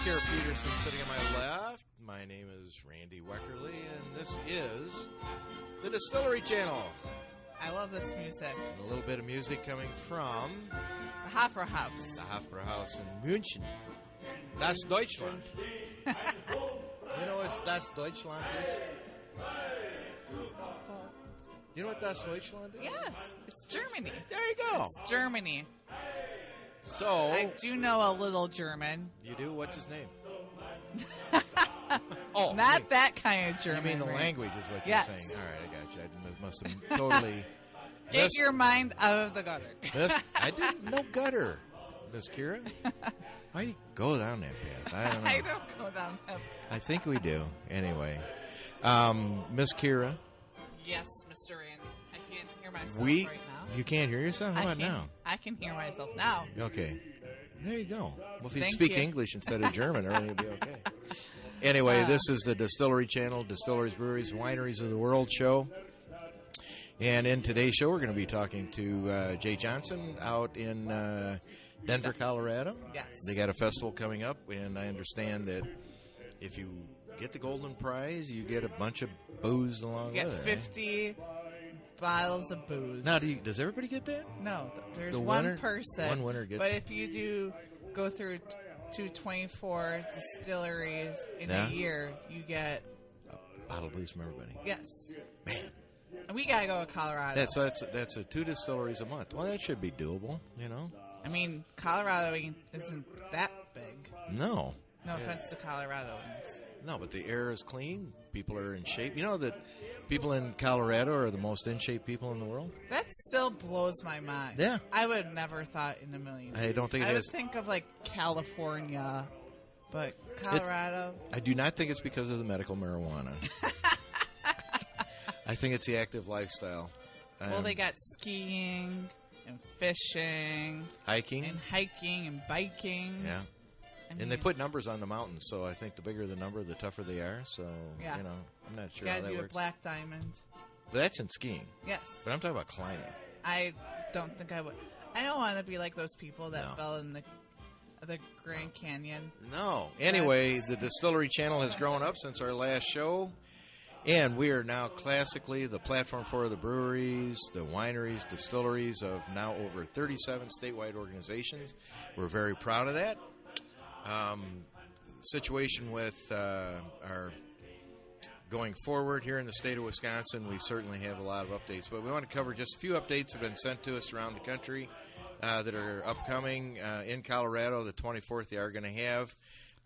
Garrett Peterson sitting on my left. My name is Randy Weckerly, and this is the Distillery Channel. I love this music. And a little bit of music coming from The Hofbrauhaus. the Hofbrauhaus in München. Das Deutschland. You know what Das Deutschland is? You know what Das Deutschland is? Yes, it's Germany. There you go. It's Germany. So, I do know a little German. you do? What's his name? Oh, Not that kind of German. You mean the right? language is what Yes. you're saying. All right, I got you. I must have totally... Get your mind out of the gutter. I didn't know gutter, Miss Kira. Why do you go down that path? I don't know. I don't go down that path. I think we do. Anyway, Miss Kira, Yes, Mr. Rand. I can't hear myself we right now. you can't hear yourself. How about now? I can hear myself now. Okay, there you go. Well, if you Thank speak you. English instead of German, everything will be okay. Anyway, this is the Distillery Channel, Distilleries, Breweries, Wineries of the World show. And in today's show, we're going to be talking to Jay Johnson out in Denver, Colorado. Yes. They got a festival coming up, and I understand that if you get the golden prize, you get a bunch of booze along You get with it. Right? 50 bottles of booze. Now, does everybody get that? No, there's The one winner- person. one winner gets- But if you do go through to 24 distilleries in Yeah. a year, you get Bottle of booze from everybody. yes. Man, And we gotta go to Colorado. that's a 2 distilleries a month. Well, that should be doable, you know? I mean, Colorado isn't that big. No. No offense to Coloradoans. No, but the air is clean. People are in shape. You know that people in Colorado are the most in shape people in the world? That still blows my mind. Yeah. I would never thought in a million. I don't think it I would is. think of like California, but Colorado. I do not think it's because of the medical marijuana. I think it's the active lifestyle. Well, they got skiing and fishing hiking. and hiking and biking. Yeah. I And they mean, put numbers on the mountains, so I think the bigger the number, the tougher they are. So, Yeah. you know, I'm not sure gotta how that do a works. black diamond. But that's in skiing. Yes, But I'm talking about climbing. I don't think I would. I don't want to be like those people that No. fell in the Grand Canyon. No. Anyway, the Distillery Channel has grown up since our last show, and we are now classically the platform for the breweries, the wineries, distilleries of now over 37 statewide organizations. We're very proud of that. Situation with our going forward here in the state of Wisconsin, we certainly have a lot of updates, but we want to cover just a few updates that have been sent to us around the country that are upcoming. In Colorado, the 24th, they are going to have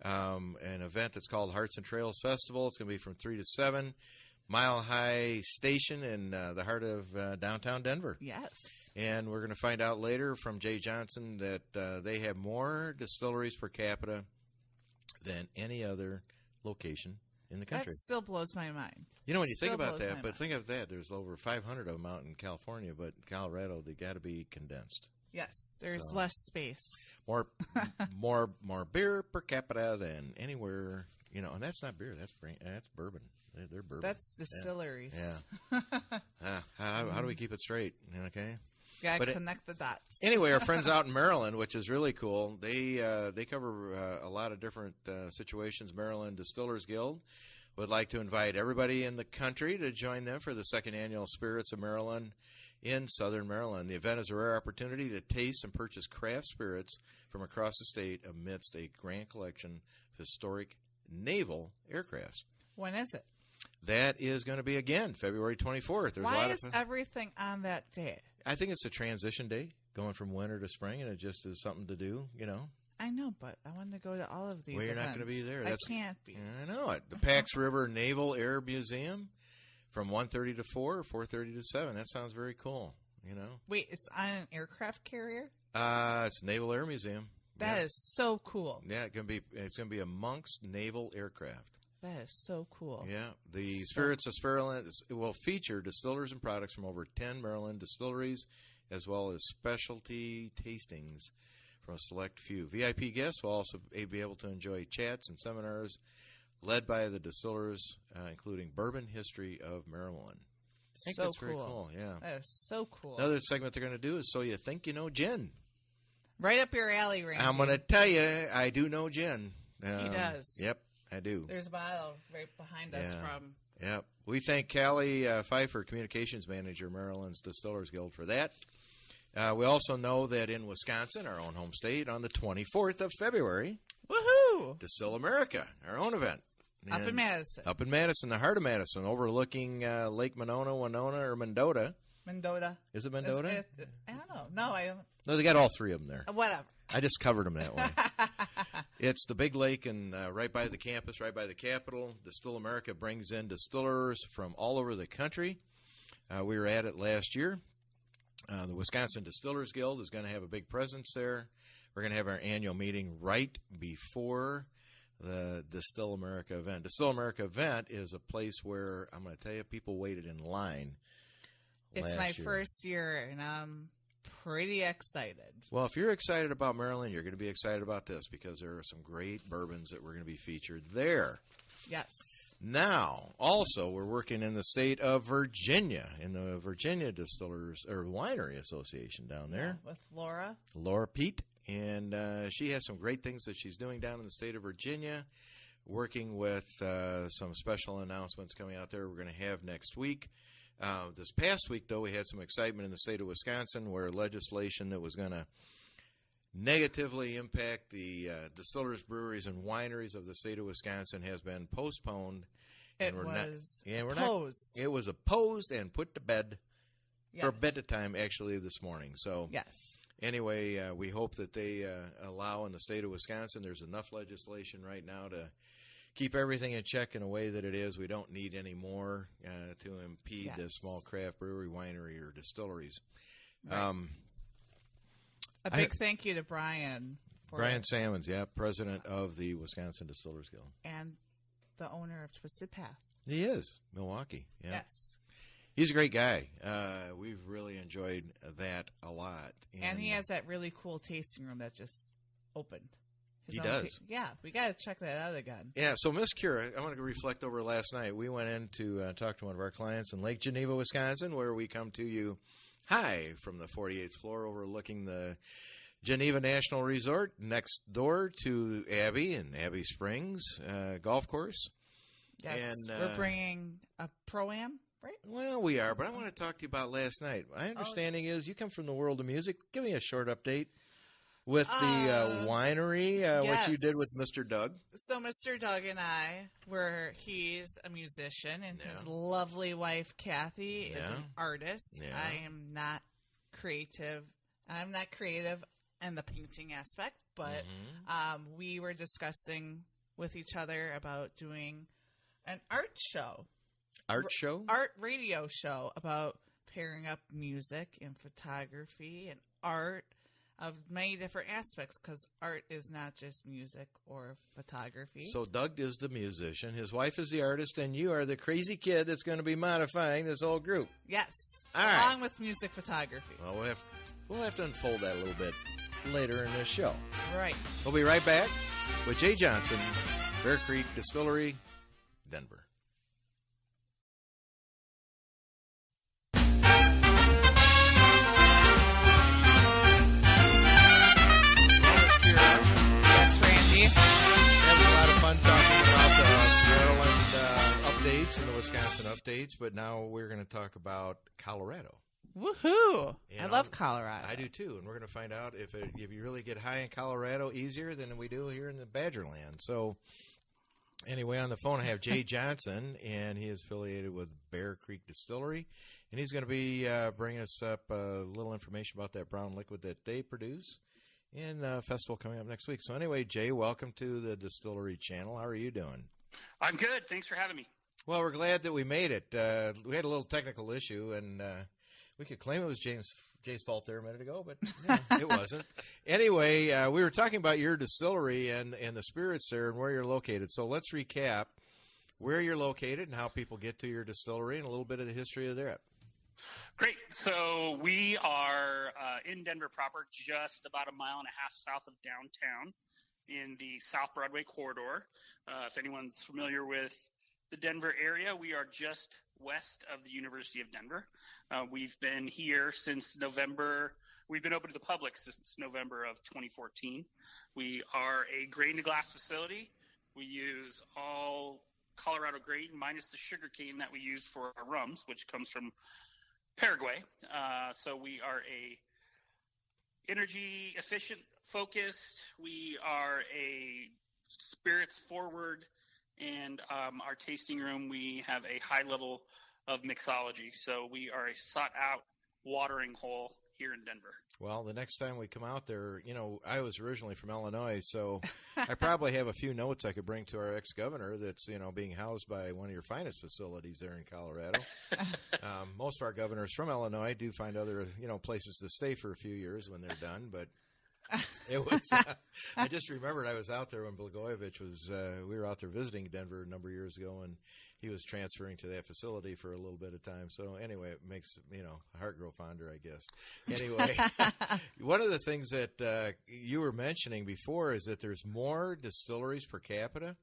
an event that's called Hearts and Trails Festival. It's going to be from 3 to 7, Mile High Station in the heart of downtown Denver. Yes. And we're going to find out later from Jay Johnson that they have more distilleries per capita than any other location in the country. That still blows my mind. You know, when you think still about blows that, my but mind. think of that, there's over 500 of them out in California, but Colorado, they got to be condensed. Yes, there's So- less space. More beer per capita than anywhere, you know, and that's not beer, that's bourbon. They're bourbon. That's distilleries. Yeah. How do we keep it straight? Okay. Gotta But connect the dots. Anyway, our friends out in Maryland, which is really cool, they cover a lot of different situations. Maryland Distillers Guild would like to invite everybody in the country to join them for the second annual Spirits of Maryland in Southern Maryland. The event is a rare opportunity to taste and purchase craft spirits from across the state amidst a grand collection of historic naval aircrafts. When is it? That is going to be, again, February 24th. There's a Why lot is everything on that day? I think it's a transition day, going from winter to spring, and it just is something to do, you know. I know, but I want to go to all of these Well, you're not events. going to be there. I can't be. I know it. The Pax River Naval Air Museum from 1:30 to 4 or 4:30 to 7. That sounds very cool, you know. Wait, it's on an aircraft carrier? It's Naval Air Museum. That is so cool. Yeah, it's going to be amongst naval aircraft. That is so cool. Yeah, the Spirits of Maryland will feature distillers and products from over 10 Maryland distilleries, as well as specialty tastings from a select few. VIP guests will also be able to enjoy chats and seminars led by the distillers, including Bourbon History of Maryland. I think So that's very cool. cool, yeah. That is so cool. Another segment they're going to do is So You Think You Know Gin. Right up your alley, Randy. I'm going to tell you, I do know gin. He does. Yep, I do. There's a bottle right behind us from. Yep. We thank Callie Pfeiffer, Communications Manager, Maryland's Distillers Guild, for that. We also know that in Wisconsin, our own home state, on the 24th of February, woohoo! Distill America, our own event. Up in Madison. Up in Madison, the heart of Madison, overlooking Lake Winona, or Mendota. Mendota. Is it Mendota? I don't know. No, I don't. No, they got all three of them there. Whatever. I just covered them that way. It's the big lake and right by the campus, right by the Capitol. Distill America brings in distillers from all over the country. We were at it last year. The Wisconsin Distillers Guild is going to have a big presence there. We're going to have our annual meeting right before the Distill America event. Distill America event is a place where, I'm going to tell you, people waited in line. It's my first year, and I'm pretty excited. Well, if you're excited about Maryland, you're going to be excited about this because there are some great bourbons that we're going to be featured there. Yes. Now, also, we're working in the state of Virginia, in the Virginia Distillers or Winery Association down there. Yeah, with Laura Pete, and she has some great things that she's doing down in the state of Virginia, working with some special announcements coming out there we're going to have next week. This past week, though, we had some excitement in the state of Wisconsin where legislation that was going to negatively impact the distillers, breweries, and wineries of the state of Wisconsin has been postponed. It was opposed and put to bed for bedtime, actually, this morning. So, yes. Anyway, we hope that they allow in the state of Wisconsin. There's enough legislation right now to keep everything in check in a way that it is. We don't need any more to impede the small craft brewery, winery, or distilleries. Right. A big thank you to Brian. Brian Salmons, president of the Wisconsin Distillers Guild. And the owner of Twisted Path. He is, Milwaukee. Yeah. Yes. He's a great guy. We've really enjoyed that a lot. And he has that really cool tasting room that just opened. He does. We got to check that out again. Yeah, so Miss Kira, I want to reflect over last night. We went in to talk to one of our clients in Lake Geneva, Wisconsin, where we come to you high from the 48th floor overlooking the Geneva National Resort next door to Abbey and Abbey Springs golf course. Yes, and, we're bringing a Pro-Am, right? Well, we are, but I want to talk to you about last night. My understanding is you come from the world of music. Give me a short update. With the winery, what you did with Mr. Doug. So Mr. Doug and I he's a musician, and his lovely wife, Kathy, is an artist. Yeah. I am not creative. I'm not creative in the painting aspect, but we were discussing with each other about doing an art show. Art show? Art radio show about pairing up music and photography and art of many different aspects, because art is not just music or photography. So Doug is the musician, his wife is the artist, and you are the crazy kid that's going to be modifying this whole group. Yes, all right. Along with music photography. Well, we'll have to unfold that a little bit later in this show. Right. We'll be right back with Jay Johnson, Bear Creek Distillery, Denver. Updates and the Wisconsin updates, but now we're going to talk about Colorado. Woohoo! I love Colorado. I do too, and we're going to find out if you really get high in Colorado easier than we do here in the Badgerland. So, anyway, on the phone I have Jay Johnson, and he is affiliated with Bear Creek Distillery, and he's going to be bringing us up a little information about that brown liquid that they produce and the festival coming up next week. So, anyway, Jay, welcome to the Distillery Channel. How are you doing? I'm good. Thanks for having me. Well, we're glad that we made it. We had a little technical issue, and we could claim it was Jay's fault there a minute ago, but it wasn't. Anyway, we were talking about your distillery and the spirits there and where you're located. So let's recap where you're located and how people get to your distillery and a little bit of the history of that. Great. So we are in Denver proper, just about 1.5 miles south of downtown in the South Broadway corridor. If anyone's familiar with the Denver area, we are just west of the University of Denver. We've been here since November. We've been open to the public since November of 2014. We are a grain to glass facility. We use all Colorado grain minus the sugar cane that we use for our rums, which comes from Paraguay. So we are a energy efficient focused. We are a spirits forward, and our tasting room, we have a high level of mixology. So we are a sought out watering hole here in Denver. Well, the next time we come out there, I was originally from Illinois, so I probably have a few notes I could bring to our ex-governor that's, being housed by one of your finest facilities there in Colorado. Most of our governors from Illinois do find other, places to stay for a few years when they're done, but it was, I just remembered I was out there when Blagojevich was, we were out there visiting Denver a number of years ago, and he was transferring to that facility for a little bit of time. So anyway, it makes, heart grow fonder, I guess. Anyway, one of the things that you were mentioning before is that there's more distilleries per capita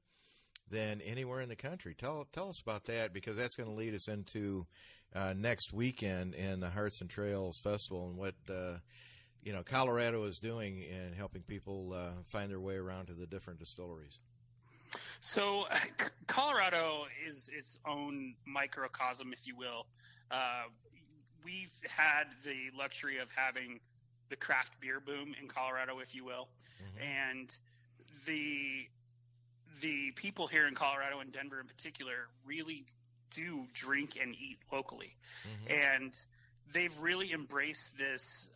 than anywhere in the country. Tell us about that, because that's going to lead us into next weekend in the Hearts and Trails Festival and what Colorado is doing in helping people find their way around to the different distilleries. So Colorado is its own microcosm, if you will. We've had the luxury of having the craft beer boom in Colorado, if you will. Mm-hmm. And the people here in Colorado and Denver in particular really do drink and eat locally. Mm-hmm. And they've really embraced this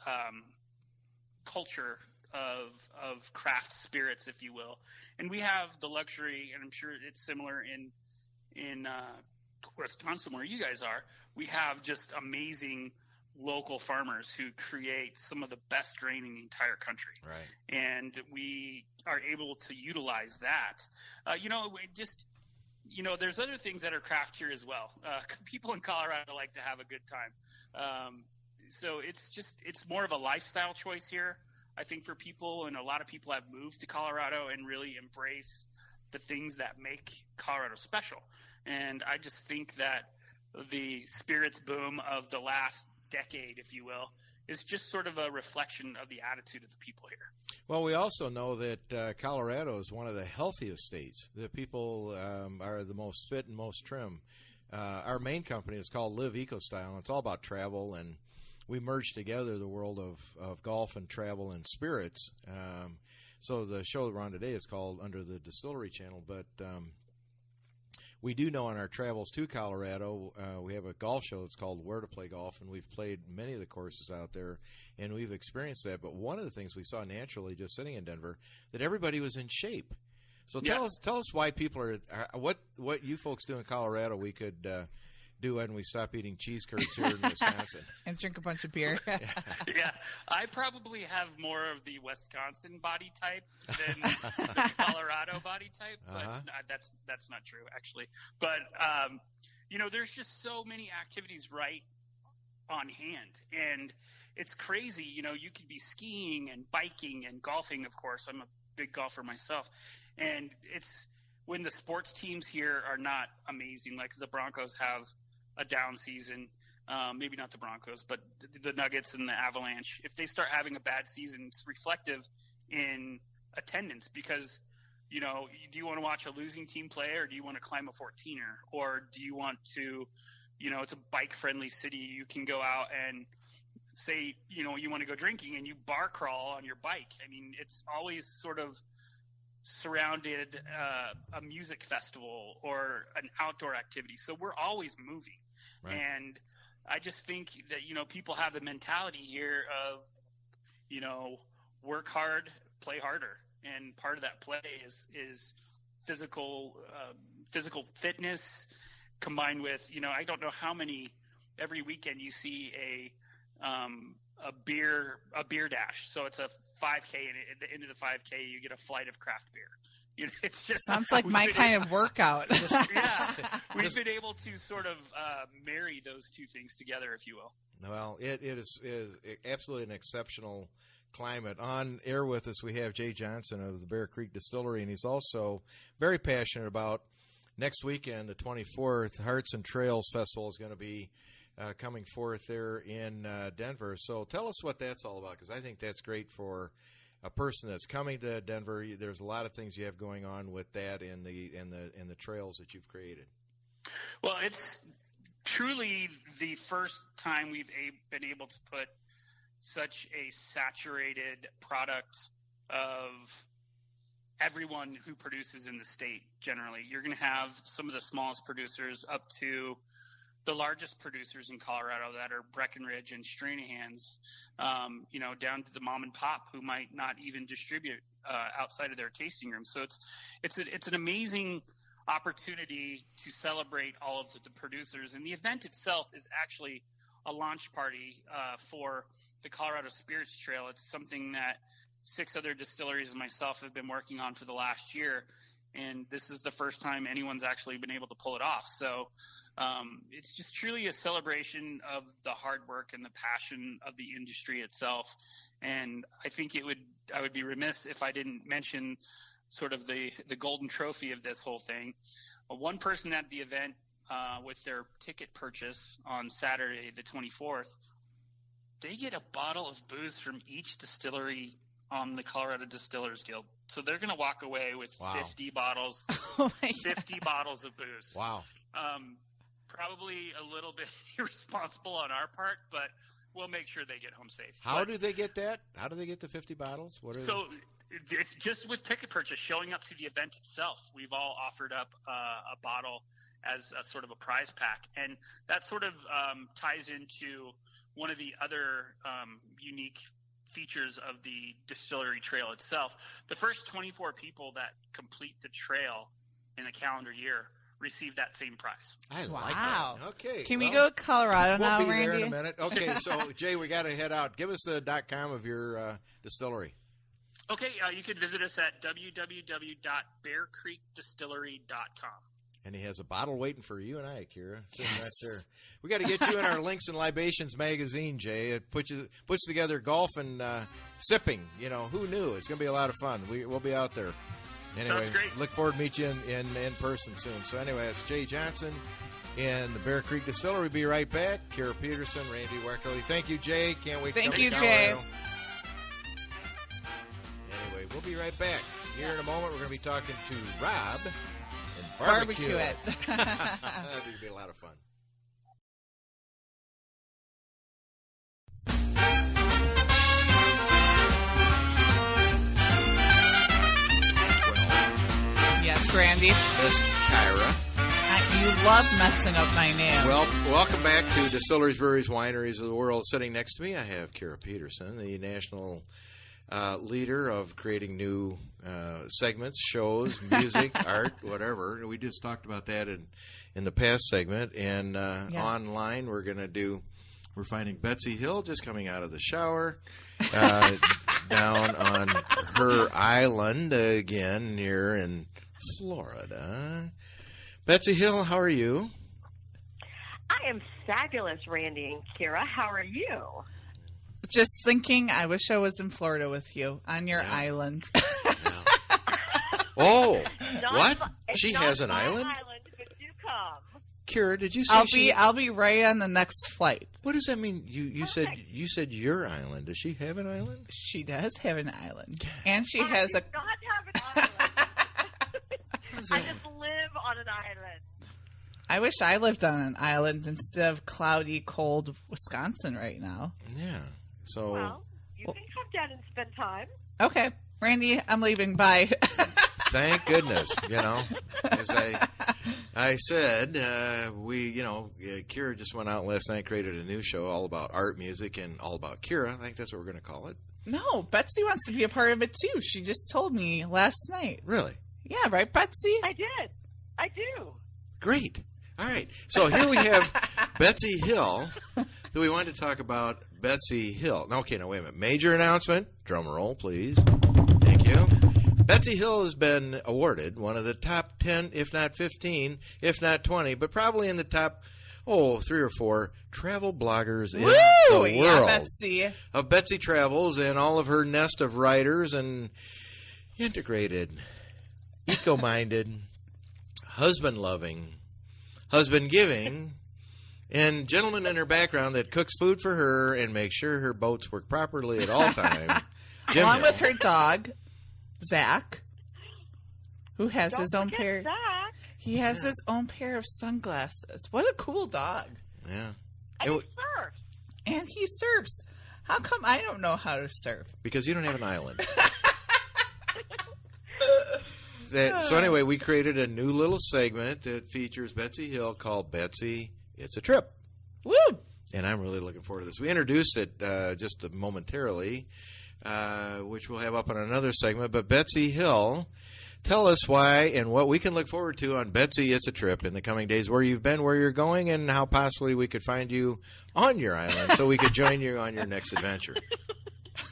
culture of craft spirits, if you will. And we have the luxury, and I'm sure it's similar in Wisconsin where you guys are. We have just amazing local farmers who create some of the best grain in the entire country. Right. And we are able to utilize that. There's other things that are craft here as well. People in Colorado like to have a good time. So it's more of a lifestyle choice here, I think, for people, and a lot of people have moved to Colorado and really embrace the things that make Colorado special. And I just think that the spirits boom of the last decade, if you will, is just sort of a reflection of the attitude of the people here. Well, we also know that Colorado is one of the healthiest states. The people are the most fit and most trim. Our main company is called Live EcoStyle, and it's all about travel, and we merged together the world of golf and travel and spirits. So the show we're on today is called Under the Distillery Channel. But we do know on our travels to Colorado, we have a golf show that's called Where to Play Golf, and we've played many of the courses out there, and we've experienced that. But one of the things we saw naturally just sitting in Denver, that everybody was in shape. So tell us why people are what you folks do in Colorado we could do when we stop eating cheese curds here in Wisconsin. And drink a bunch of beer. Yeah, I probably have more of the Wisconsin body type than the Colorado body type, but that's not true, actually. But, there's just so many activities right on hand, and it's crazy. You could be skiing and biking and golfing, of course. I'm a big golfer myself, and it's when the sports teams here are not amazing, like the Broncos have a down season, maybe not the Broncos, but the Nuggets and the Avalanche. If they start having a bad season, it's reflective in attendance, because, do you want to watch a losing team play, or do you want to climb a 14er, or do you want to, it's a bike-friendly city. You can go out and say, you want to go drinking, and you bar crawl on your bike. I mean, it's always sort of surrounded a music festival or an outdoor activity. So we're always moving. Right. And I just think that, people have the mentality here of, work hard, play harder. And part of that play is physical fitness combined with, I don't know how many every weekend you see a beer dash. So it's a 5K, and at the end of the 5K, you get a flight of craft beer. It's just sounds like my kind of workout. We've been able to sort of marry those two things together, if you will. Well, it is absolutely an exceptional climate. On air with us, we have Jay Johnson of the Bear Creek Distillery, and he's also very passionate about next weekend, the 24th, Hearts and Trails Festival is going to be coming forth there in Denver. So tell us what that's all about, because I think that's great for a person that's coming to Denver, there's a lot of things you have going on with that and the trails that you've created. Well, it's truly the first time we've been able to put such a saturated product of everyone who produces in the state. Generally, you're going to have some of the smallest producers up to the largest producers in Colorado that are Breckenridge and Stranahan's, down to the mom and pop who might not even distribute outside of their tasting room. So it's an amazing opportunity to celebrate all of the producers. And the event itself is actually a launch party for the Colorado Spirits Trail. It's something that 6 other distilleries and myself have been working on for the last year. And this is the first time anyone's actually been able to pull it off. So it's just truly a celebration of the hard work and the passion of the industry itself. And I think I would be remiss if I didn't mention sort of the golden trophy of this whole thing. One person at the event with their ticket purchase on Saturday, the 24th, they get a bottle of booze from each distillery on the Colorado Distillers Guild. So they're going to walk away with 50 bottles, 50 bottles of booze. Wow. Probably a little bit irresponsible on our part, but we'll make sure they get home safe. How do they get that? How do they get the 50 bottles? Just with ticket purchase, showing up to the event itself, we've all offered up a bottle as a sort of a prize pack. And that sort of ties into one of the other unique features of the Distillery Trail itself. The first 24 people that complete the trail in a calendar year receive that same prize. I like that. Okay. Can we go to Colorado now, we'll be Randy? there in a minute. Okay, so Jay, we got to head out. Give us the .com of your distillery. Okay, you can visit us at www.bearcreekdistillery.com. And he has a bottle waiting for you and I, Kira, sitting right there. We got to get you in our Links and Libations magazine, Jay. It puts together golf and sipping. You know, who knew? It's going to be a lot of fun. We'll be out there. Anyway, sounds great. Look forward to meet you in person soon. So anyway, it's Jay Johnson in the Bear Creek Distillery. Be right back. Kira Peterson, Randy Weckerly. Thank you, Jay. Can't wait to come to Colorado. Jay. Anyway, we'll be right back. Here in a moment, we're going to be talking to Rob and Barbecue it. That'd be a lot of fun. Yes, Randy. Miss Kyra. You love messing up my name. Well, welcome back to Distilleries, Breweries, Wineries of the World. Sitting next to me, I have Kira Peterson, the national leader of creating new segments, shows, music, art, whatever. We just talked about that in the past segment. And online, we're finding Betsi Hill just coming out of the shower down on her island again here in Florida. Betsi Hill, how are you? I am fabulous, Randy and Kira. How are you? Just thinking, I wish I was in Florida with you on your island. Oh, what? She has an island? But do come. Kira, did you say I'll be right on the next flight. What does that mean? You said your island. Does she have an island? She does have an island, and she has I do not have an island. I just live on an island. I wish I lived on an island instead of cloudy, cold Wisconsin right now. Yeah. So. Well, you can come down and spend time. Okay, Randy, I'm leaving. Bye. Thank goodness, as I said, Kira just went out last night, created a new show all about art, music, and all about Kira. I think that's what we're going to call it. No, Betsy wants to be a part of it too. She just told me last night. Really? Yeah, right, Betsy? I did. I do. Great. All right. So here we have Betsi Hill. Do we want to talk about Betsi Hill? Okay, now wait a minute. Major announcement. Drum roll, please. Thank you. Betsi Hill has been awarded one of the top 10, if not 15, if not 20, but probably in the top, 3 or 4 travel bloggers in the world. Yeah, Betsy. Of Betsi Travels and all of her nest of writers and integrated, eco-minded, husband-loving, husband-giving, and gentleman in her background that cooks food for her and makes sure her boats work properly at all times. Jim along Hill. with her dog, Zach, who has Don't his own forget pair. Zach. He has his own pair of sunglasses. What a cool dog! Yeah. And It he w- surfs. And he surfs. How come I don't know how to surf? Because you don't have an island. So anyway, we created a new little segment that features Betsi Hill called Betsi, It's a Trip. Woo! And I'm really looking forward to this. We introduced it just momentarily, which we'll have up on another segment. But Betsi Hill, tell us why and what we can look forward to on Betsi, It's a Trip in the coming days, where you've been, where you're going, and how possibly we could find you on your island so we could join you on your next adventure.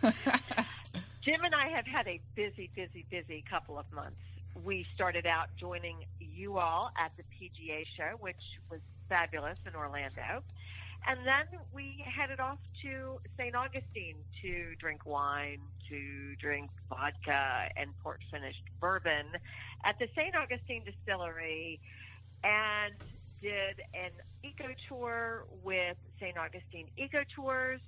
Jim and I have had a busy couple of months. We started out joining you all at the PGA show, which was fabulous in Orlando. And then we headed off to St. Augustine to drink wine, to drink vodka and port-finished bourbon at the St. Augustine Distillery, and did an eco tour with St. Augustine Eco Tours.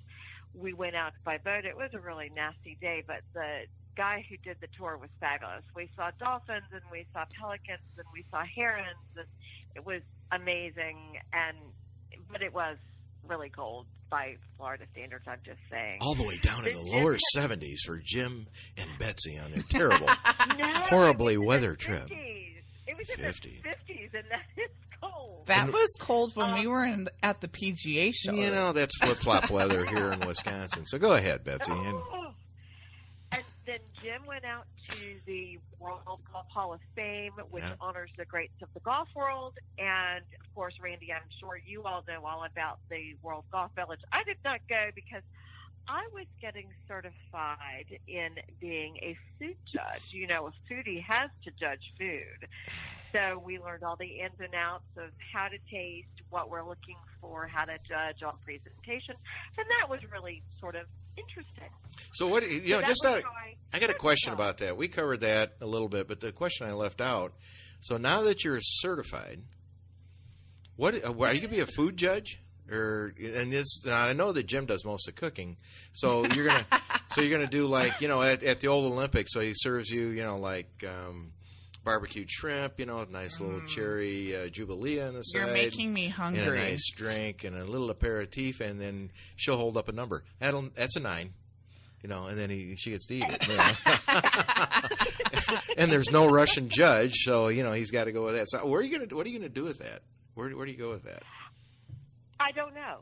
We went out by boat. It was a really nasty day, but the guy who did the tour was fabulous. We saw dolphins, and we saw pelicans, and we saw herons, and it was amazing. But it was really cold by Florida standards, I'm just saying. All the way down in the lower 70s for Jim and Betsy on their terrible, No, horribly it was in weather the trip. 50s. It was in 50s. the 50s, and that is cold. That was cold when we were at the PGA show. You know, that's flip-flop weather here in Wisconsin. So go ahead, Betsy. And And then Jim went out to the World Golf Hall of Fame, which honors the greats of the golf world. And, of course, Randy, I'm sure you all know all about the World Golf Village. I did not go because I was getting certified in being a food judge. You know, a foodie has to judge food. So we learned all the ins and outs of how to taste, what we're looking for, how to judge on presentation. And that was really sort of interesting. so what, I got a question about. about that. We covered that a little bit, but the question I left out, so now that you're certified, are you going to be a food judge? Now I know that Jim does most of the cooking, so you're gonna do like, you know, at the old Olympics, so he serves you, you know, like barbecued shrimp, you know, with nice little cherry jubilee on the side. You're making me hungry. And a nice drink and a little aperitif, and then she'll hold up a number. That's a 9. You know, and then she gets to eat it. You know? And there's no Russian judge, so you know he's got to go with that. So what are you gonna do with that? Where do you go with that? I don't know.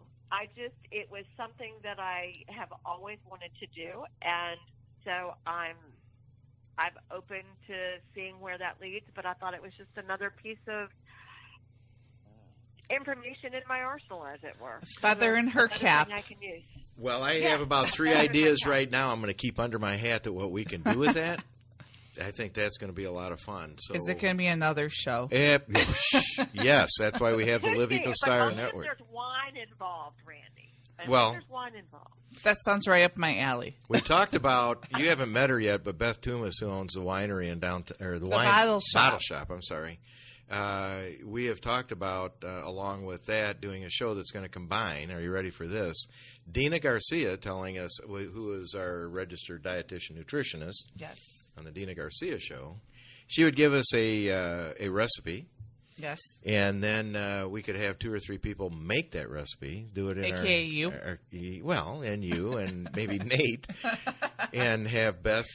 It was something that I have always wanted to do, and so I'm open to seeing where that leads, but I thought it was just another piece of information in my arsenal, as it were. A feather in her cap. I can use. Well, I have about 3 ideas right now. I'm going to keep under my hat to what we can do with that. I think that's going to be a lot So, is it going to be another show? Yes, that's why we have the Live Eco Style But Network. there's wine involved, Randy. Well, there's wine involved. That sounds right up my alley. We talked about, you haven't met her yet, but Beth Tumas, who owns the winery in downtown, or the bottle shop. I'm sorry. We have talked about, along with that, doing a show that's going to combine. Are you ready for this? Dina Garcia telling us, who is our registered dietitian nutritionist, Yes. on the Dina Garcia show. She would give us a recipe. Yes. And then we could have 2 or 3 people make that recipe, do it in AKA you. And you and maybe Nate, and have Beth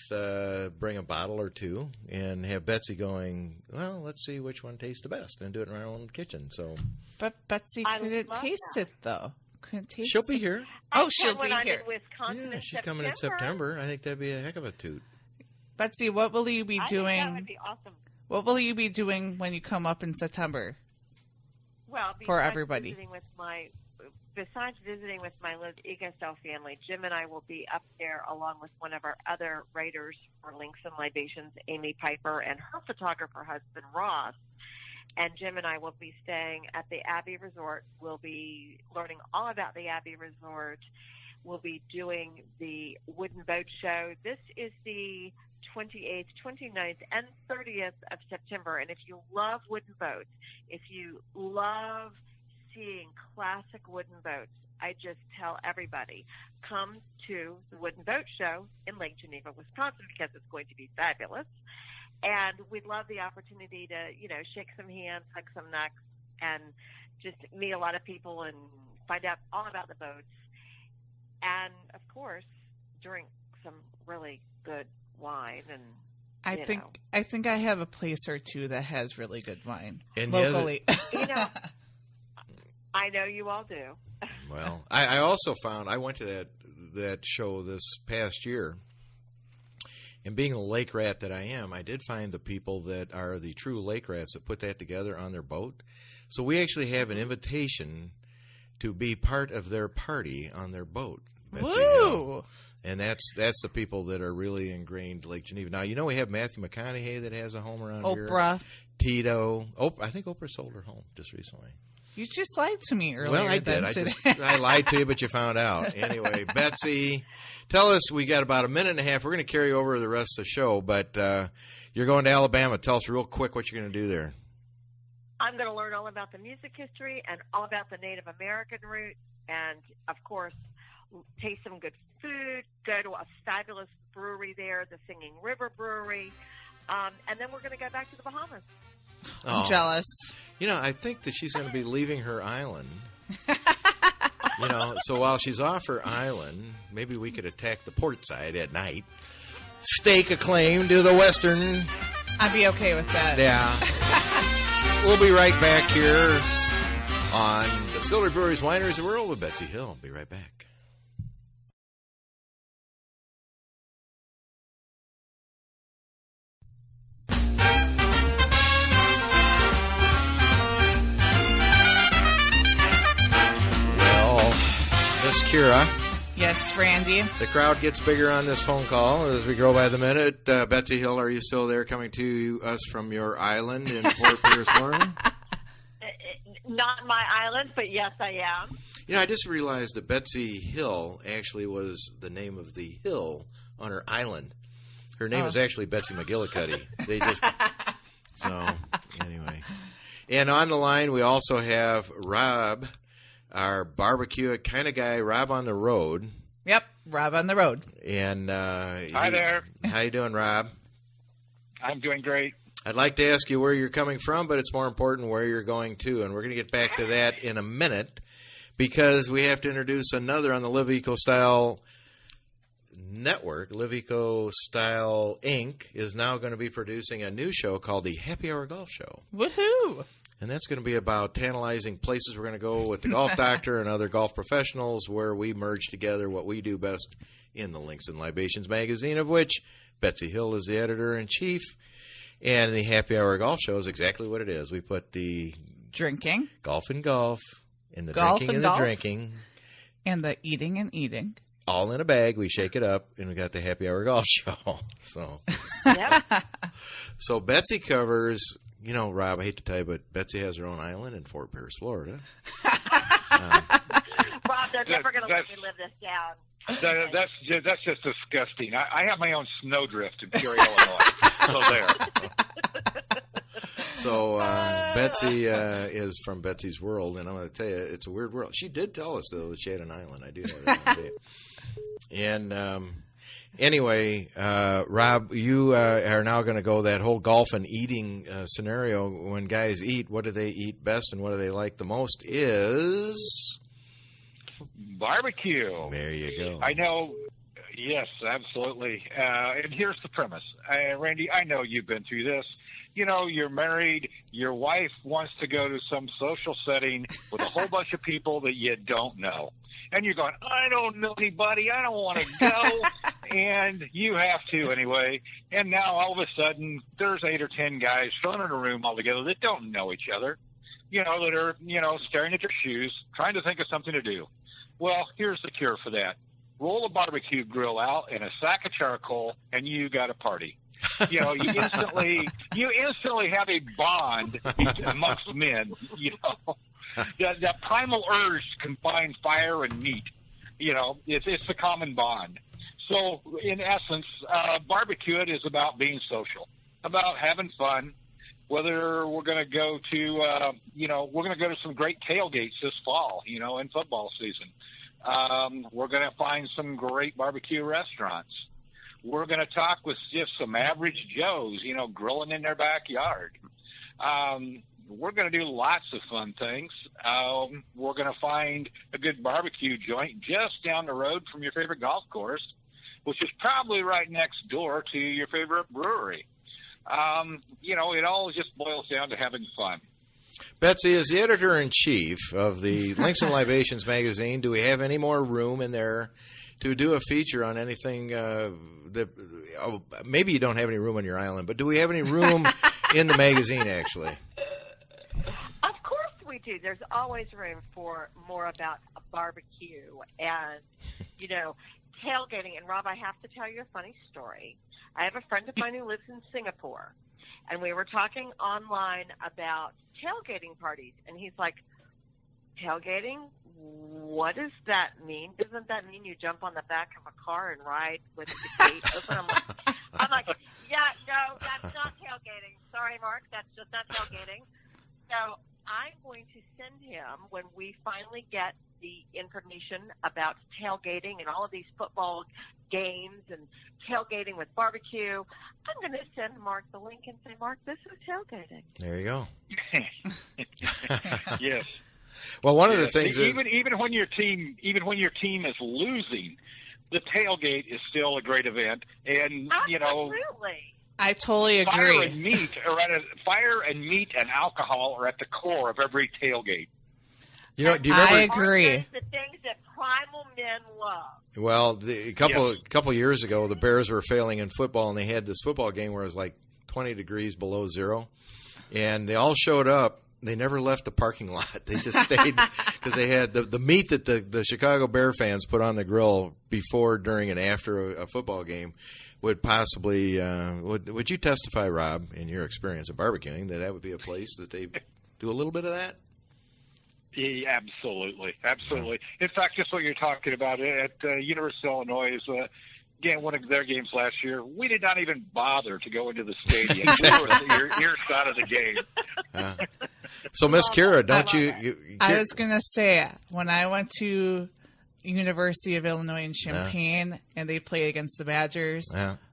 bring a bottle or 2, and have Betsy going, well, let's see which one tastes the best, and do it in our own kitchen. So, But Betsy couldn't taste that. it, though. Couldn't taste she'll be here. Oh, she'll be when I'm here. in Wisconsin in She's coming in September. I think that'd be a heck of a toot. Betsy, what will you be I think doing? that would be awesome. What will you be doing when you come up in September? Well, for everybody. Besides visiting with my Live EcoStyle family, Jim and I will be up there along with one of our other writers for Links and Libations, Amy Piper, and her photographer husband, Ross. And Jim and I will be staying at the Abbey Resort. We'll be learning all about the Abbey Resort. We'll be doing the Wooden Boat Show. This is the 28th, 29th, and 30th of September. And if you love wooden boats, if you love seeing classic wooden boats, I just tell everybody, come to the Wooden Boat Show in Lake Geneva, Wisconsin, because it's going to be fabulous. And we'd love the opportunity to, shake some hands, hug some necks, and just meet a lot of people and find out all about the boats. And, of course, drink some really good wine. And I think I have a place or two that has really good wine and locally. I know you all do. Well, I also found, I went to that show this past year, and being a lake rat that I am, I did find the people that are the true lake rats that put that together on their boat. So we actually have an invitation to be part of their party on their boat. Betsi Hill. And that's the people that are really ingrained Lake Geneva. Now, we have Matthew McConaughey that has a home around here. Oprah. Tito. I think Oprah sold her home just recently. You just lied to me earlier. Well, I did. I lied to you, but you found out. Anyway, Betsi, tell us, we got about a minute and a half. We're going to carry over the rest of the show, but you're going to Alabama. Tell us real quick what you're going to do there. I'm going to learn all about the music history and all about the Native American roots, and, of course, taste some good food, go to a fabulous brewery there, the Singing River Brewery, and then we're going to go back to the Bahamas. I'm jealous. I think that she's going to be leaving her island. So while she's off her island, maybe we could attack the port side at night, stake a claim to the western. I'd be okay with that. Yeah. We'll be right back here on Distillery Breweries, Wineries, the World with Betsi Hill. Be right back. Miss Kira. Yes, Randy. The crowd gets bigger on this phone call as we grow by the minute. Betsi Hill, are you still there coming to us from your island in Port Pierce, Florida? Not my island, but yes, I am. I just realized that Betsi Hill actually was the name of the hill on her island. Her name is actually Betsy McGillicuddy. So, anyway. And on the line, we also have Rob, our barbecue kind of guy, Rob on the road. Yep, Rob on the road. And hi there. How you doing, Rob? I'm doing great. I'd like to ask you where you're coming from, but it's more important where you're going to, and we're going to get back to that in a minute because we have to introduce another on the Live Eco Style Network. Live Eco Style Inc. is now going to be producing a new show called the Happy Hour Golf Show. Woohoo! And that's going to be about tantalizing places we're going to go with the golf doctor and other golf professionals where we merge together what we do best in the Links and Libations magazine, of which Betsi Hill is the editor-in-chief. And the Happy Hour Golf Show is exactly what it is. We put the drinking, golf and golf, and the golf drinking and golf, the drinking. And the eating and eating. All in a bag. We shake it up, and we got the Happy Hour Golf Show. So Betsi covers... Rob, I hate to tell you, but Betsi has her own island in Fort Pierce, Florida. Rob, they're never going to let me live this down. That's just disgusting. I have my own snowdrift in Peoria, Illinois. So there. So Betsi is from Betsi's World, and I'm going to tell you, it's a weird world. She did tell us, though, that she had an island. I do have that on tape. And... Anyway, Rob, you are now going to go that whole golf and eating scenario. When guys eat, what do they eat best and what do they like the most is... barbecue. There you go. I know. Yes, absolutely. And here's the premise. Randy, I know you've been through this. You're married. Your wife wants to go to some social setting with a whole bunch of people that you don't know. And you're going, I don't know anybody. I don't want to go. And you have to anyway. And now all of a sudden, there's 8 or 10 guys thrown in a room all together that don't know each other, that are, staring at their shoes, trying to think of something to do. Well, here's the cure for that. Roll a barbecue grill out and a sack of charcoal, and you got a party. You instantly have a bond amongst men. That primal urge to combine fire and meat. It's a common bond. So, in essence, barbecue is about being social, about having fun, whether we're going to go to, we're going to go to some great tailgates this fall, in football season. We're going to find some great barbecue restaurants. We're going to talk with just some average Joes, grilling in their backyard. We're going to do lots of fun things. We're going to find a good barbecue joint just down the road from your favorite golf course, which is probably right next door to your favorite brewery. It all just boils down to having fun. Betsi, as the editor-in-chief of the Links and Libations magazine, do we have any more room in there to do a feature on anything maybe you don't have any room on your island, but do we have any room in the magazine, actually? Of course we do. There's always room for more about a barbecue and, tailgating. And, Rob, I have to tell you a funny story. I have a friend of mine who lives in Singapore, and we were talking online about tailgating parties, and he's like, tailgating? What does that mean? Doesn't that mean you jump on the back of a car and ride with the gate open? I'm like, yeah, no, that's not tailgating. Sorry, Mark, that's just not tailgating. So I'm going to send him, when we finally get the information about tailgating and all of these football games and tailgating with barbecue, I'm going to send Mark the link and say, Mark, this is tailgating. There you go. Yes. Well, one of the things even when your team is losing, the tailgate is still a great event, and Absolutely. I totally agree. Fire and meat and alcohol are at the core of every tailgate. Do you remember? I agree. The things that primal men love. Well, a couple years ago, the Bears were failing in football, and they had this football game where it was like 20 degrees below zero, and they all showed up. They never left the parking lot. They just stayed because they had the meat that the Chicago Bear fans put on the grill before, during, and after a football game would possibly would you testify, Rob, in your experience of barbecuing, that would be a place that they do a little bit of that? Yeah, absolutely. In fact, just what you're talking about at University of Illinois is again, one of their games last year, we did not even bother to go into the stadium. We were earshot of the game. So, Miss Kira, don't you I was going to say, when I went to University of Illinois in Champaign and they played against the Badgers,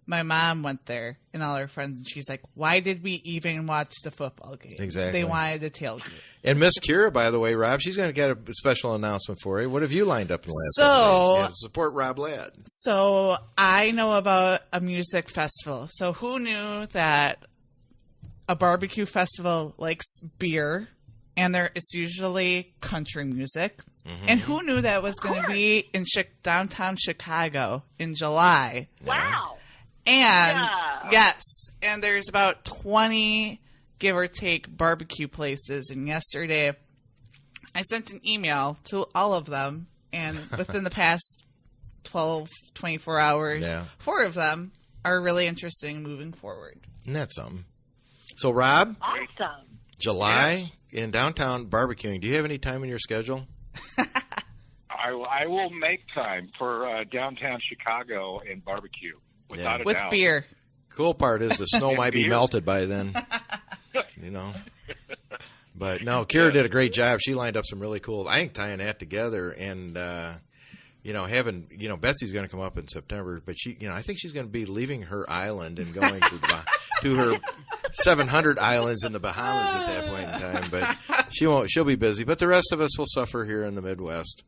my mom went there and all her friends, and she's like, why did we even watch the football game? Exactly. They wanted to tailgate. And Miss Kira, by the way, Rob, she's going to get a special announcement for you. What have you lined up in the last couple days? Yeah, to support Rob Ladd. So I know about a music festival. So who knew that a barbecue festival likes beer, and it's usually country music? Mm-hmm. And who knew that was going to be in downtown Chicago in July? Wow. And yes, and there's about 20, give or take, barbecue places. And yesterday, I sent an email to all of them, and within the past 12, 24 hours, 4 of them are really interesting moving forward. Isn't that something? So, Rob, awesome. July in downtown barbecuing. Do you have any time in your schedule? I will make time for downtown Chicago and barbecue. Without a with doubt. Beer. Cool part is the snow might be melted by then. But no, Kira did a great job. She lined up some really cool. I think tying that together and having Betsy's going to come up in September, but she I think she's going to be leaving her island and going to her 700 islands in the Bahamas at that point in time. But she'll be busy. But the rest of us will suffer here in the Midwest.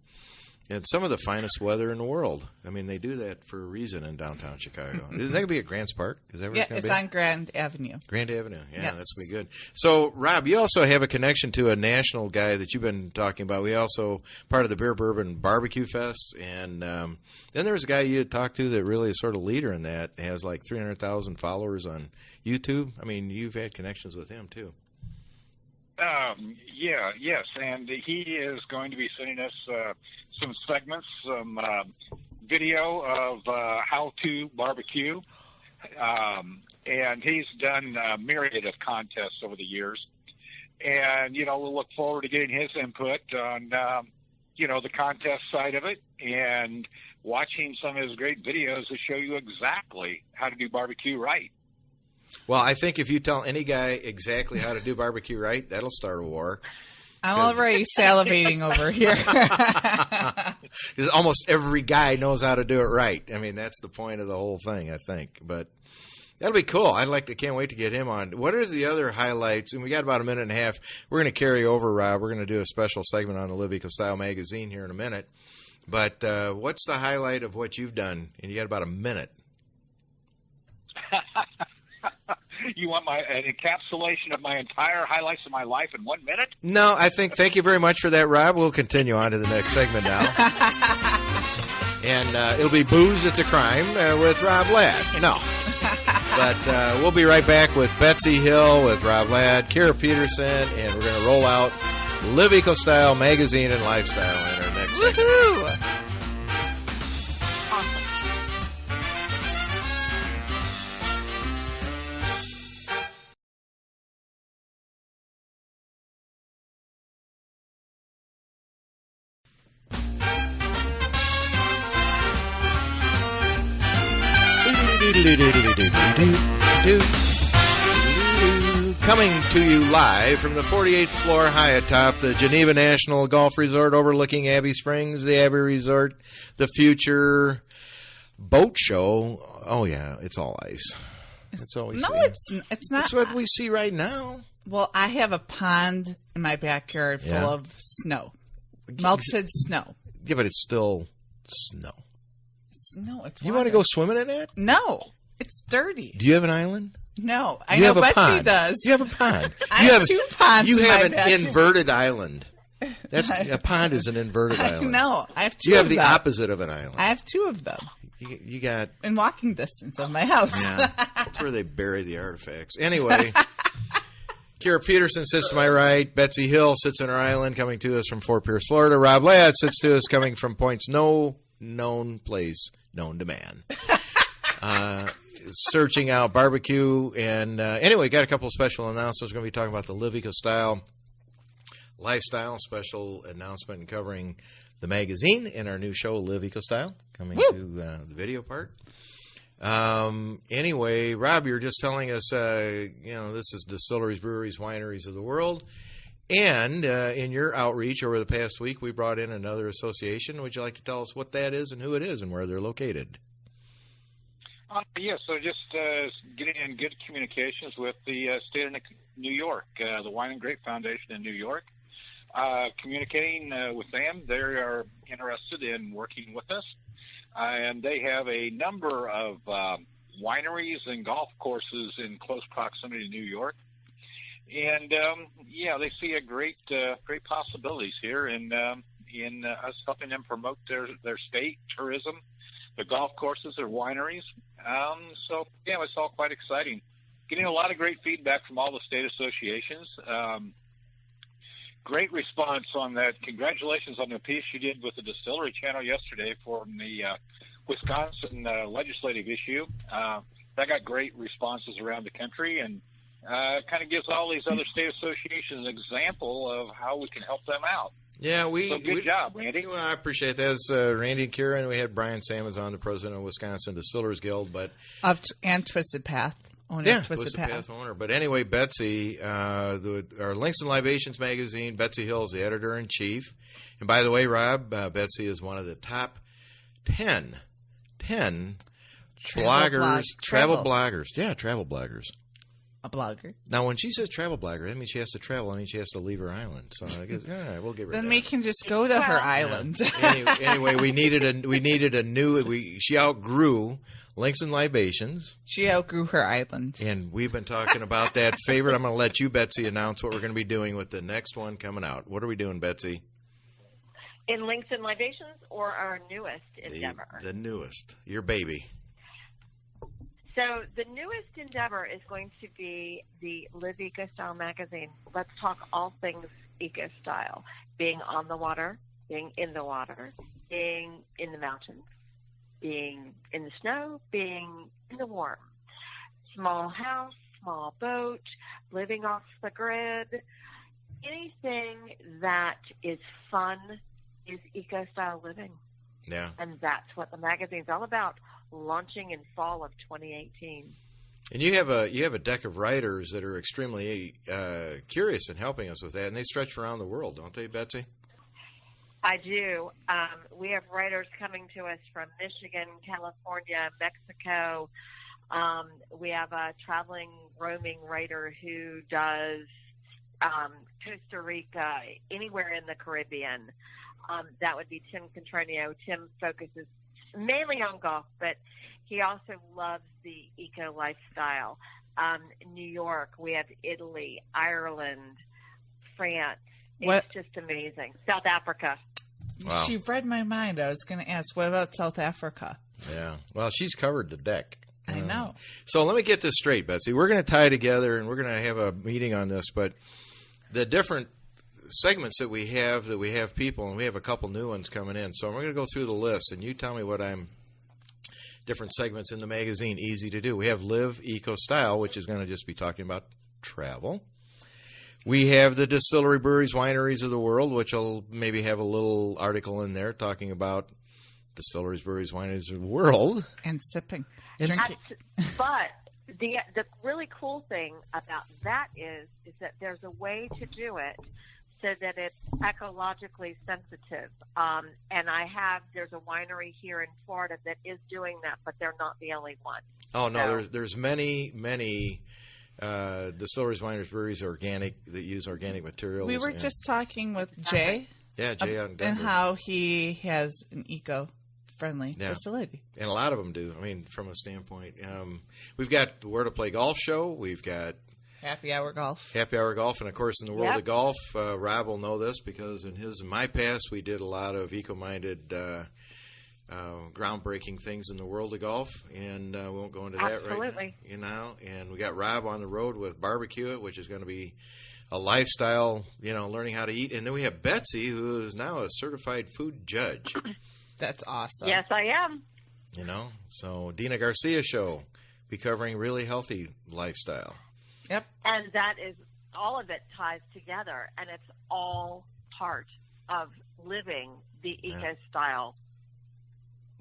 And some of the finest weather in the world. I mean, they do that for a reason in downtown Chicago. Is that going to be at Grants Park? Is that where it's going to be? It's on Grand Avenue. Grand Avenue. Yeah, yes. That's going to be good. So, Rob, you also have a connection to a national guy that you've been talking about. We also part of the Beer Bourbon Barbecue Fest. And then there was a guy you had talked to that really is sort of leader in that. Has like 300,000 followers on YouTube. I mean, you've had connections with him, too. Yes, and he is going to be sending us some segments, some video of how to barbecue, and he's done a myriad of contests over the years, and we'll look forward to getting his input on the contest side of it, and watching some of his great videos that show you exactly how to do barbecue right. Well, I think if you tell any guy exactly how to do barbecue right, that'll start a war. I'm already salivating over here. Because almost every guy knows how to do it right. I mean, that's the point of the whole thing, I think. But that'll be cool. Can't wait to get him on. What are the other highlights? And we got about a minute and a half. We're going to carry over, Rob. We're going to do a special segment on the Live Eco Style magazine here in a minute. But what's the highlight of what you've done? And you got about a minute. You want an encapsulation of my entire highlights of my life in 1 minute? No, thank you very much for that, Rob. We'll continue on to the next segment now. And it'll be Booze, It's a Crime with Rob Ladd. No. But we'll be right back with Betsi Hill, with Rob Ladd, Kara Peterson, and we're going to roll out Live Eco Style magazine and lifestyle in our next segment. Woohoo! Coming to you live from the 48th floor high atop the Geneva National Golf Resort overlooking Abbey Springs, the Abbey Resort, the future boat show. Oh, yeah, it's all ice. That's all we see. No, it's not. That's what we see right now. Well, I have a pond in my backyard full of snow. Melted snow. Yeah, but it's still snow. No, it's You water. want to go swimming in that? No, it's dirty. Do you have an island? No, I You know have a Betsy pond. does. You have a pond. I have two ponds You in have my an backyard. inverted island. A pond is an inverted island. No, I have two You have of the them. opposite of an island. I have two of them You got... in walking distance of my house. Yeah, that's where they bury the artifacts. Anyway, Kara Peterson sits to my right. Betsi Hill sits on her island, coming to us from Fort Pierce, Florida. Rob Ladd sits to us, coming from points no known place known to man. Searching out barbecue. And anyway, got a couple of special announcements. We're going to be talking about the Live Eco Style lifestyle, special announcement and covering the magazine and our new show, Live Eco Style, coming to the video part. Anyway, Rob, you're just telling us, this is distilleries, breweries, wineries of the world. And in your outreach over the past week, we brought in another association. Would you like to tell us what that is and who it is and where they're located? So just getting in good communications with the state of New York, the Wine and Grape Foundation in New York. Communicating with them, they are interested in working with us. And they have a number of wineries and golf courses in close proximity to New York. And, they see a great possibilities here in us helping them promote their state tourism, the golf courses, their wineries. It's all quite exciting. Getting a lot of great feedback from all the state associations. Great response on that. Congratulations on the piece you did with the Distillery Channel yesterday for the Wisconsin legislative issue. That got great responses around the country, and kind of gives all these other state associations an example of how we can help them out. Yeah, good job, Randy. Well, I appreciate that. It's Randy and Kira, and we had Brian Sammons on, the president of Wisconsin Distillers Guild, And Twisted Path. Twisted Path owner. But anyway, Betsi, our Links and Libations magazine, Betsi Hill is the editor-in-chief. And by the way, Rob, Betsi is one of the top 10 bloggers, travel bloggers. Yeah, travel bloggers. A blogger. Now, when she says travel blogger, that means she has to travel. I mean, she has to leave her island. So I guess, all right, we'll get rid of that. Then we can just go to her island. Anyway, we needed a new. She outgrew Links and Libations. She outgrew her island. And we've been talking about that favorite. I'm going to let you, Betsi, announce what we're going to be doing with the next one coming out. What are we doing, Betsi? In Links and Libations, or our newest endeavor? The newest. Your baby. So the newest endeavor is going to be the Live Eco Style magazine. Let's talk all things eco style. Being on the water, being in the water, being in the mountains, being in the snow, being in the warm. Small house, small boat, living off the grid. Anything that is fun is eco style living. Yeah. And that's what the magazine's all about. Launching in fall of 2018. And you have a deck of writers that are extremely curious in helping us with that, and they stretch around the world, don't they, Betsy? I do. We have writers coming to us from Michigan, California, Mexico. We have a traveling, roaming writer who does Costa Rica, anywhere in the Caribbean. That would be Tim Contronio. Tim focuses mainly on golf, but he also loves the eco lifestyle. New York, we have Italy, Ireland, France. It's just amazing. South Africa. Wow. She read my mind. I was going to ask, what about South Africa? Yeah. Well, she's covered the deck. I know. So let me get this straight, Betsy. We're going to tie together, and we're going to have a meeting on this, but the different segments that we have people, and we have a couple new ones coming in. So we're going to go through the list, and you tell me what different segments in the magazine, easy to do. We have Live Eco Style, which is going to just be talking about travel. We have the Distillery, Breweries, Wineries of the World, which will maybe have a little article in there talking about distilleries, breweries, wineries of the world. And sipping. But the really cool thing about that is that there's a way to do it so that it's ecologically sensitive. And there's a winery here in Florida that is doing that, but they're not the only one. Oh, no, there's many distilleries, wineries, breweries, organic, that use organic materials. We were just talking with Jay. Yeah, Jay out in Denver. And how he has an eco-friendly facility. And a lot of them do. I mean, from a standpoint. We've got the Where to Play Golf show. We've got Happy Hour Golf. And, of course, in the world of golf, Rob will know this because in my past, we did a lot of eco-minded groundbreaking things in the world of golf, and we won't go into that right now. And we got Rob on the road with Barbecue It, which is going to be a lifestyle, learning how to eat. And then we have Betsy, who is now a certified food judge. That's awesome. Yes, I am. So Dina Garcia show, be covering really healthy lifestyle. Yep. And that is, all of it ties together, and it's all part of living the eco style.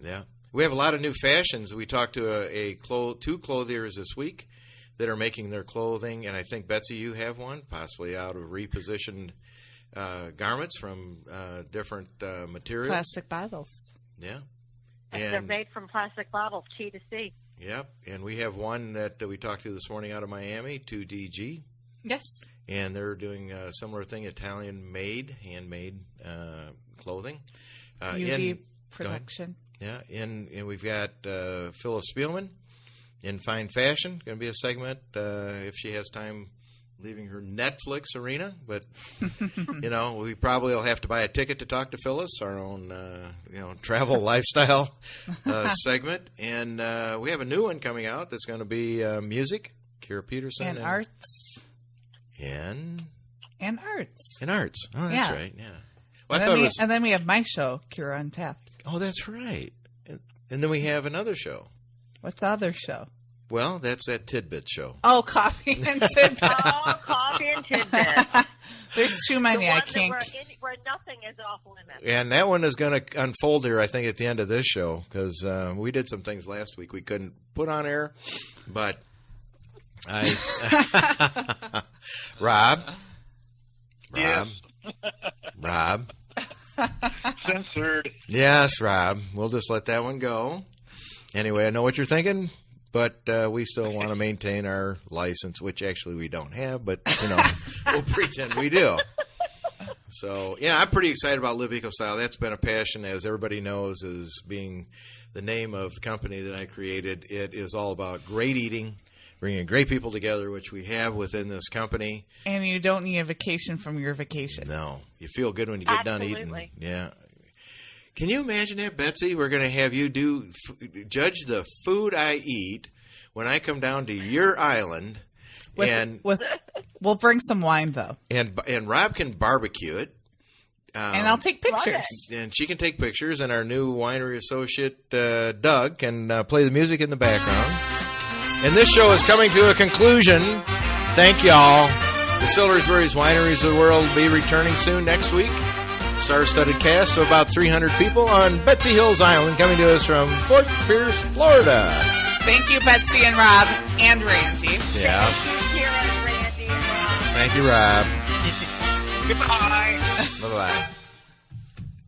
Yeah. We have a lot of new fashions. We talked to two clothiers this week that are making their clothing, and I think, Betsy, you have one, possibly out of repositioned garments from different materials. Plastic bottles. Yeah. And they're made from plastic bottles, T2C. Yep. And we have one that we talked to this morning out of Miami, 2DG. Yes. And they're doing a similar thing, handmade clothing. UV production. Yeah, and we've got Phyllis Spielman in Fine Fashion. Going to be a segment if she has time leaving her Netflix arena. But, we probably will have to buy a ticket to talk to Phyllis, our own, travel lifestyle segment. And we have a new one coming out that's going to be music, Kira Peterson. And arts. And arts. And arts. Oh, that's right, yeah. Well, and then we have my show, Kira Untapped. Oh, that's right. And then we have another show. What's the other show? Well, that's that Tidbit show. Oh, Coffee and Tidbit. Coffee and Tidbit. There's too many. I can't. Where nothing is off limits. And that one is going to unfold here, I think, at the end of this show, because we did some things last week we couldn't put on air. But Rob. Yes. Rob. Censored. Yes, Rob. We'll just let that one go. Anyway, I know what you're thinking, but we still want to maintain our license, which actually we don't have, but, we'll pretend we do. So, I'm pretty excited about Live Eco Style. That's been a passion, as everybody knows, as being the name of the company that I created. It is all about great eating, bringing great people together, which we have within this company. And you don't need a vacation from your vacation. No. You feel good when you get done eating. Yeah. Can you imagine that, Betsy? We're going to have you judge the food I eat when I come down to your island. We'll bring some wine, though. And Rob can barbecue it. And I'll take pictures. And she can take pictures, and our new winery associate, Doug, can play the music in the background. And this show is coming to a conclusion. Thank y'all. Distilleries, breweries, wineries of the world will be returning soon next week. Star-studded cast of about 300 people on Betsi Hill's Island, coming to us from Fort Pierce, Florida. Thank you, Betsi and Rob and Randy. Yeah. Thank you, Kira, Randy, and Rob. Thank you, Rob. Goodbye. Bye-bye.